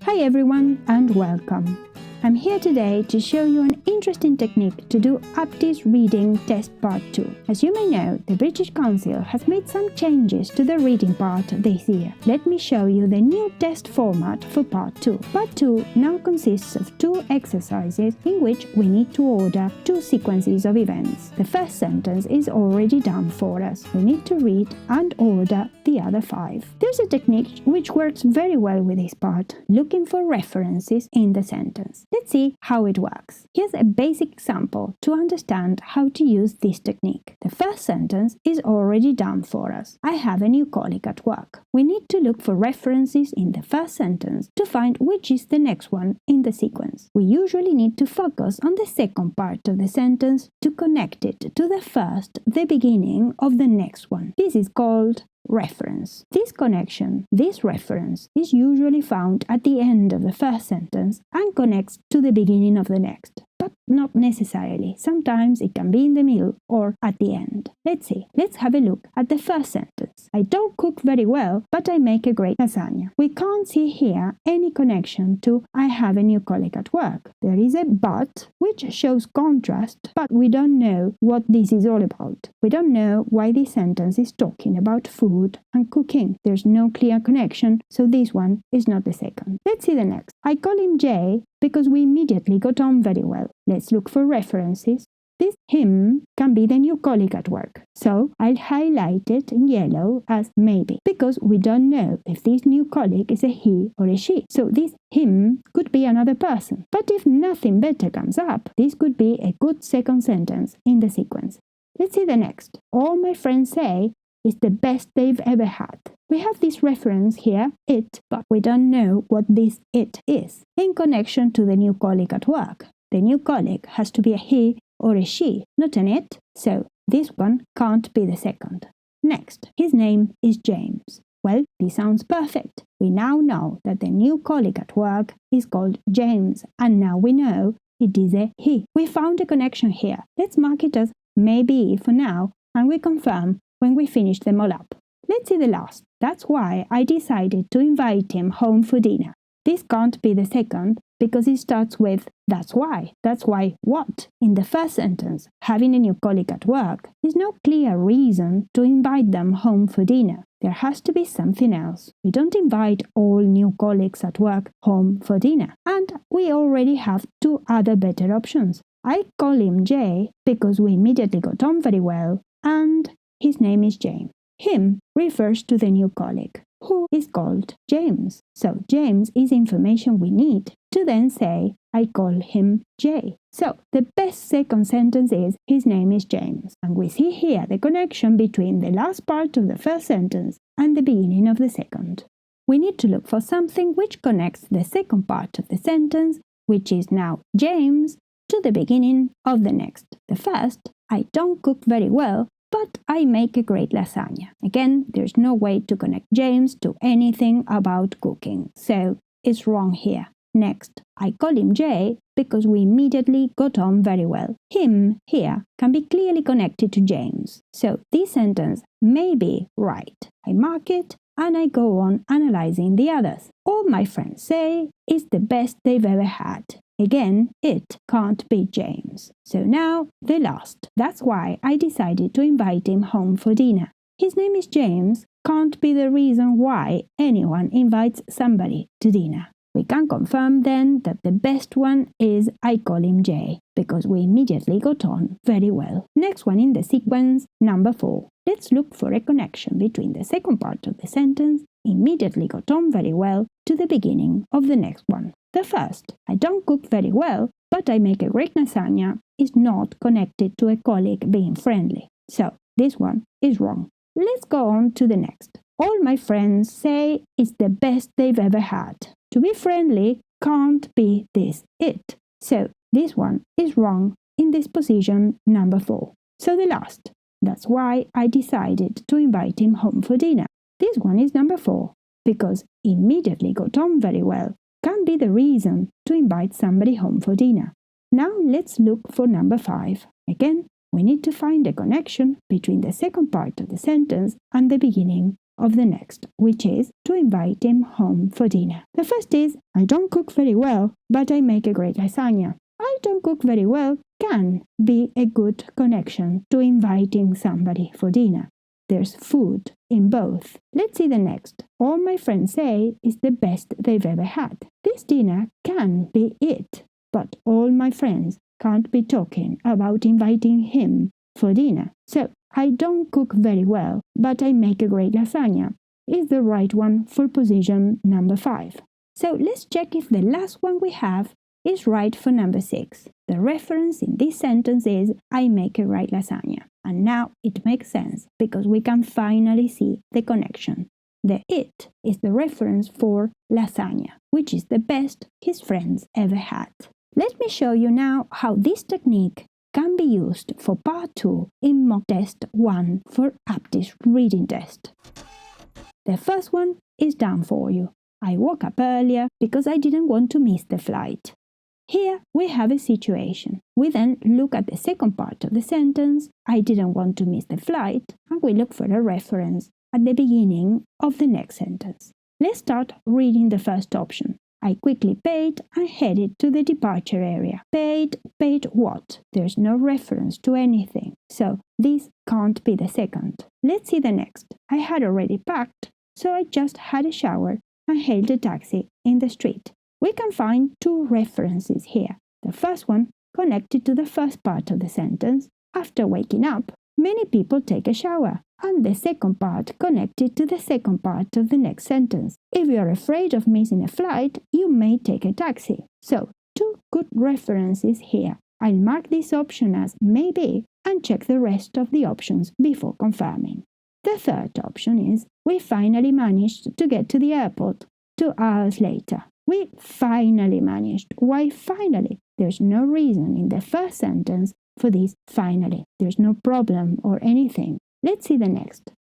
Hi everyone and welcome. I'm here today to show you an interesting technique to do Aptis Reading Test Part 2. As you may know, the British Council has made some changes to the reading part this year. Let me show you the new test format for Part 2. Part 2 now consists of 2 exercises in which we need to order 2 sequences of events. The first sentence is already done for us. We need to read and order the other 5. There's a technique which works very well with this part, looking for references in the sentence. Let's see how it works. Here's a basic example to understand how to use this technique. The first sentence is already done for us. I have a new colleague at work. We need to look for references in the first sentence to find which is the next one in the sequence. We usually need to focus on the second part of the sentence to connect it to the beginning of the next one. This is called reference. This reference, is usually found at the end of the first sentence and connects to the beginning of the next. But not necessarily. Sometimes it can be in the middle or at the end. Let's see. Let's have a look at the first sentence. I don't cook very well, but I make a great lasagna. We can't see here any connection to I have a new colleague at work. There is a but, which shows contrast, but we don't know what this is all about. We don't know why this sentence is talking about food and cooking. There's no clear connection, so this one is not the second. Let's see the next. I call him Jay because we immediately got on very well. Let's look for references. This him can be the new colleague at work, so I'll highlight it in yellow as maybe, because we don't know if this new colleague is a he or a she. So this him could be another person. But if nothing better comes up, this could be a good second sentence in the sequence. Let's see the next. All my friends say it's the best they've ever had. We have this reference here, it, but we don't know what this it is in connection to the new colleague at work. The new colleague has to be a he or a she, not an it, so this one can't be the second. Next, his name is James. Well, this sounds perfect. We now know that the new colleague at work is called James, and now we know it is a he. We found a connection here. Let's mark it as maybe for now, and we confirm when we finish them all up. Let's see the last. That's why I decided to invite him home for dinner. This can't be the second because it starts with that's why. That's why what? In the first sentence, having a new colleague at work is no clear reason to invite them home for dinner. There has to be something else. We don't invite all new colleagues at work home for dinner. And we already have 2 other better options. I call him Jay because we immediately got on very well, and his name is James. Him refers to the new colleague, who is called James. So James is information we need to then say, I call him Jay. So the best second sentence is, his name is James. And we see here the connection between the last part of the first sentence and the beginning of the second. We need to look for something which connects the second part of the sentence, which is now James, to the beginning of the next. The first, I don't cook very well, but I make a great lasagna. Again, there's no way to connect James to anything about cooking, so it's wrong here. Next, I call him Jay because we immediately got on very well. Him here can be clearly connected to James, so this sentence may be right. I mark it and I go on analyzing the others. All my friends say it's the best they've ever had. Again, it can't be James. So now, the last. That's why I decided to invite him home for dinner. His name is James can't be the reason why anyone invites somebody to dinner. We can confirm then that the best one is I call him Jay, because we immediately got on very well. Next one in the sequence, number 4. Let's look for a connection between the second part of the sentence, immediately got on very well, to the beginning of the next one. The first, I don't cook very well, but I make a great lasagna, is not connected to a colleague being friendly. So this one is wrong. Let's go on to the next. All my friends say it's the best they've ever had. To be friendly can't be this it. So this one is wrong in this position number 4. So the last. That's why I decided to invite him home for dinner. This one is number 4, because immediately got on very well can be the reason to invite somebody home for dinner. Now let's look for number 5. Again, we need to find a connection between the second part of the sentence and the beginning of the next, which is to invite him home for dinner. The first is, I don't cook very well, but I make a great lasagna. I don't cook very well can be a good connection to inviting somebody for dinner. There's food in both. Let's see the next. All my friends say is the best they've ever had. This dinner can be it, but all my friends can't be talking about inviting him for dinner. So, I don't cook very well, but I make a great lasagna is the right one for position number 5. So, let's check if the last one we have is right for number 6. The reference in this sentence is I make a great lasagna. And now it makes sense because we can finally see the connection. The it is the reference for lasagna, which is the best his friends ever had. Let me show you now how this technique can be used for part 2 in mock test 1 for Aptis reading test. The first one is done for you. I woke up earlier because I didn't want to miss the flight. Here we have a situation. We then look at the second part of the sentence, I didn't want to miss the flight, and we look for a reference at the beginning of the next sentence. Let's start reading the first option. I quickly paid and headed to the departure area. Paid what? There's no reference to anything, so this can't be the second. Let's see the next. I had already packed, so I just had a shower and hailed a taxi in the street. We can find 2 references here. The first one connected to the first part of the sentence. After waking up, many people take a shower. And the second part connected to the second part of the next sentence. If you are afraid of missing a flight, you may take a taxi. So, 2 good references here. I'll mark this option as maybe and check the rest of the options before confirming. The third option is we finally managed to get to the airport 2 hours later. We finally managed. Why finally? There's no reason in the first sentence for this finally. There's no problem or anything. Let's see the next.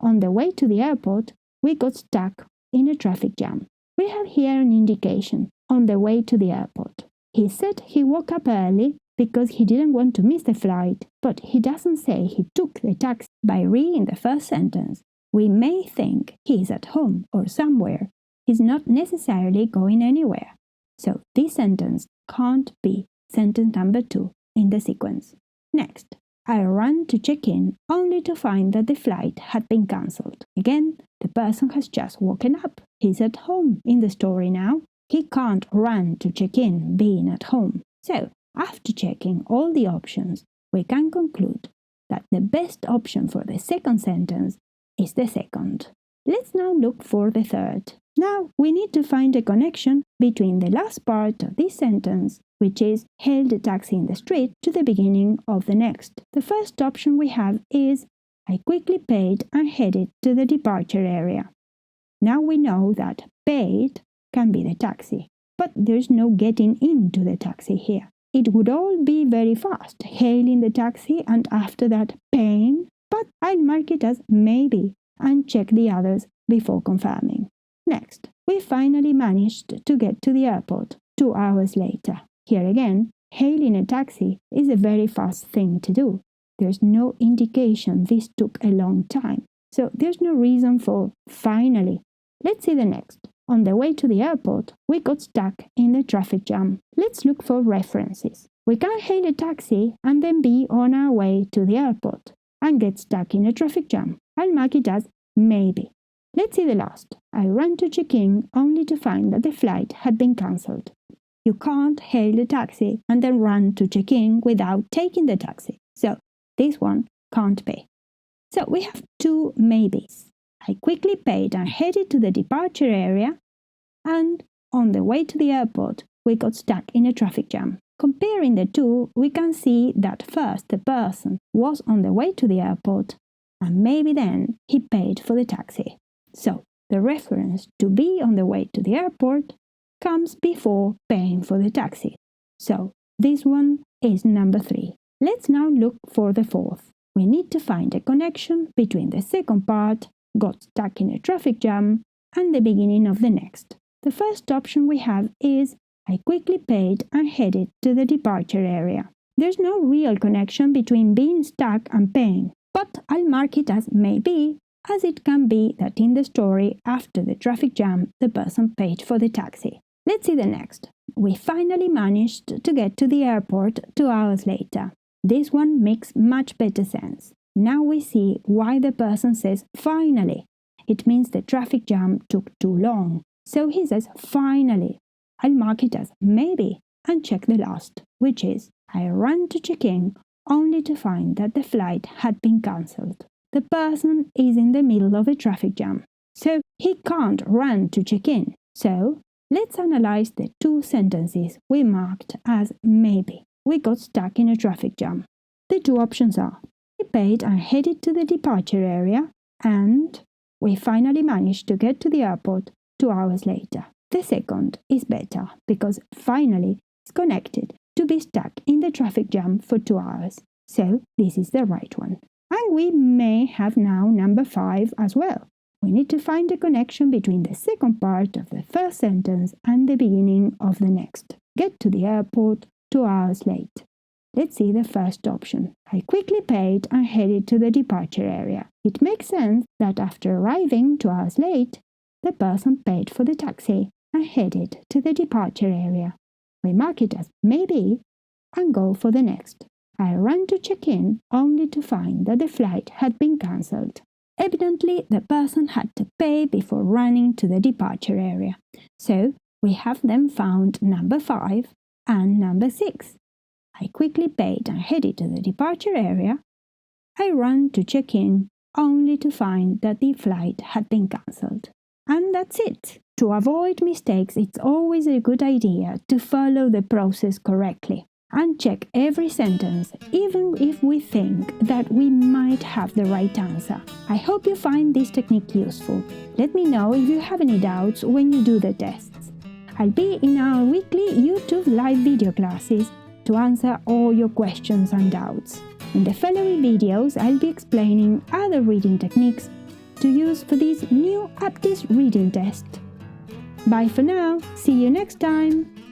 On the way to the airport, we got stuck in a traffic jam. We have here an indication on the way to the airport. He said he woke up early because he didn't want to miss the flight, but he doesn't say he took the taxi. By reading the first sentence, we may think he's at home or somewhere. He's not necessarily going anywhere. So this sentence can't be sentence number 2 in the sequence. Next, I ran to check in only to find that the flight had been cancelled. Again, the person has just woken up. He's at home in the story now. He can't run to check in being at home. So, after checking all the options, we can conclude that the best option for the second sentence is the second. Let's now look for the third. Now we need to find a connection between the last part of this sentence, which is hailed a taxi in the street, to the beginning of the next. The first option we have is I quickly paid and headed to the departure area. Now we know that paid can be the taxi, but there's no getting into the taxi here. It would all be very fast, hailing the taxi and after that paying, but I'll mark it as maybe and check the others before confirming. Next, we finally managed to get to the airport 2 hours later. Here again, hailing a taxi is a very fast thing to do. There's no indication this took a long time, so there's no reason for finally. Let's see the next. On the way to the airport, we got stuck in the traffic jam. Let's look for references. We can hail a taxi and then be on our way to the airport and get stuck in a traffic jam. I'll mark it as maybe. Let's see the last. I ran to check in only to find that the flight had been cancelled. You can't hail a taxi and then run to check in without taking the taxi. So this one can't be. So we have 2 maybes. I quickly paid and headed to the departure area, and on the way to the airport, we got stuck in a traffic jam. Comparing the 2, we can see that first the person was on the way to the airport, and maybe then he paid for the taxi. So the reference to be on the way to the airport comes before paying for the taxi. So this one is number 3. Let's now look for the fourth. We need to find a connection between the second part, got stuck in a traffic jam, and the beginning of the next. The first option we have is I quickly paid and headed to the departure area. There's no real connection between being stuck and paying, but I'll mark it as maybe as it can be that in the story, after the traffic jam, the person paid for the taxi. Let's see the next. We finally managed to get to the airport 2 hours later. This one makes much better sense. Now we see why the person says finally. It means the traffic jam took too long. So he says finally. I'll mark it as maybe and check the last, which is I ran to check in only to find that the flight had been cancelled. The person is in the middle of a traffic jam, so he can't run to check in. So let's analyze the two sentences we marked as maybe. We got stuck in a traffic jam. The two options are we paid and headed to the departure area, and we finally managed to get to the airport 2 hours later. The second is better because finally is connected to be stuck in the traffic jam for 2 hours. So this is the right one. And we may have now number 5 as well. We need to find a connection between the second part of the first sentence and the beginning of the next. Get to the airport 2 hours late. Let's see the first option. I quickly paid and headed to the departure area. It makes sense that after arriving 2 hours late, the person paid for the taxi and headed to the departure area. We mark it as maybe and go for the next. I ran to check in only to find that the flight had been cancelled. Evidently, the person had to pay before running to the departure area. So we have then found number 5 and number 6. I quickly paid and headed to the departure area. I ran to check in only to find that the flight had been cancelled. And that's it. To avoid mistakes, it's always a good idea to follow the process correctly and check every sentence, even if we think that we might have the right answer. I hope you find this technique useful. Let me know if you have any doubts when you do the tests. I'll be in our weekly YouTube live video classes to answer all your questions and doubts. In the following videos, I'll be explaining other reading techniques to use for this new Aptis reading test. Bye for now, see you next time!